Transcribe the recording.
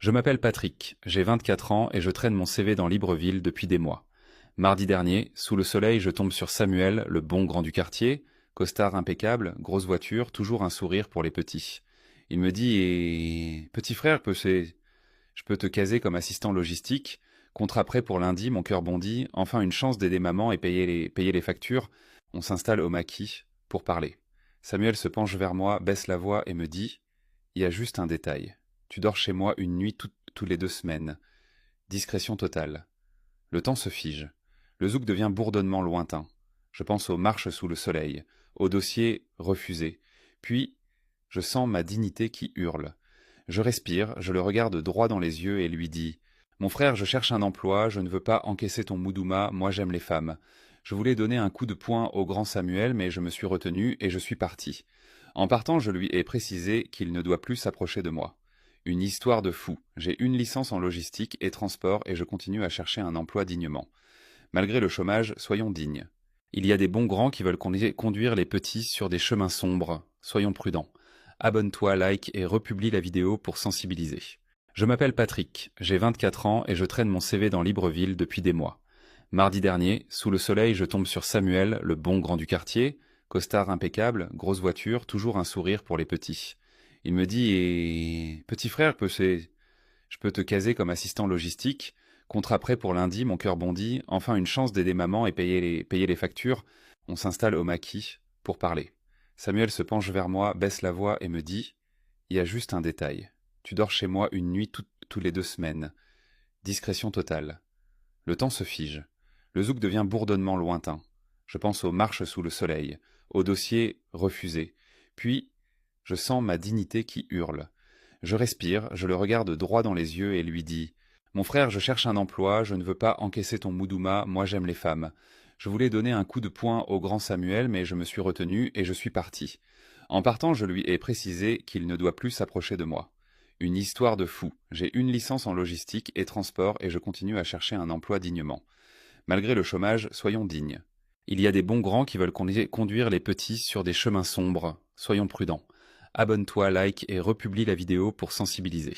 Je m'appelle Patrick, j'ai 24 ans et je traîne mon CV dans Libreville depuis des mois. Mardi dernier, sous le soleil, je tombe sur Samuel, le bon grand du quartier, costard impeccable, grosse voiture, toujours un sourire pour les petits. Il me dit petit frère, je peux te caser comme assistant logistique. Contrat prêt pour lundi, mon cœur bondit. Enfin une chance d'aider maman et payer les factures. On s'installe au maquis pour parler. Samuel se penche vers moi, baisse la voix et me dit il y a juste un détail. Tu dors chez moi une nuit tous les 2 semaines. Discrétion totale. Le temps se fige. Le zouk devient bourdonnement lointain. Je pense aux marches sous le soleil, au dossier refusé. Puis, je sens ma dignité qui hurle. Je respire, je le regarde droit dans les yeux et lui dis mon frère, je cherche un emploi, je ne veux pas encaisser ton moudouma, moi j'aime les femmes. Je voulais donner un coup de poing au grand Samuel, mais je me suis retenu et je suis parti. En partant, je lui ai précisé qu'il ne doit plus s'approcher de moi. Une histoire de fou. J'ai une licence en logistique et transport et je continue à chercher un emploi dignement. Malgré le chômage, soyons dignes. Il y a des bons grands qui veulent conduire les petits sur des chemins sombres. Soyons prudents. Abonne-toi, like et republie la vidéo pour sensibiliser. Je m'appelle Patrick, j'ai 24 ans et je traîne mon CV dans Libreville depuis des mois. Mardi dernier, sous le soleil, je tombe sur Samuel, le bon grand du quartier, costard impeccable, grosse voiture, toujours un sourire pour les petits. Il me dit petit frère, je peux te caser comme assistant logistique. Contrat prêt pour lundi, mon cœur bondit. Enfin une chance d'aider maman et payer les factures. On s'installe au maquis pour parler. Samuel se penche vers moi, baisse la voix et me dit il y a juste un détail. Tu dors chez moi une nuit tous les 2 semaines. Discrétion totale. Le temps se fige. Le zouk devient bourdonnement lointain. Je pense aux marches sous le soleil, au dossier refusé. Puis, je sens ma dignité qui hurle. Je respire, je le regarde droit dans les yeux et lui dis mon frère, je cherche un emploi, je ne veux pas encaisser ton moudouma, moi j'aime les femmes. Je voulais donner un coup de poing au grand Samuel, mais je me suis retenu et je suis parti. En partant, je lui ai précisé qu'il ne doit plus s'approcher de moi. Une histoire de fou. J'ai une licence en logistique et transport et je continue à chercher un emploi dignement. Malgré le chômage, soyons dignes. Il y a des bons grands qui veulent conduire les petits sur des chemins sombres. Soyons prudents. Abonne-toi, like et republie la vidéo pour sensibiliser.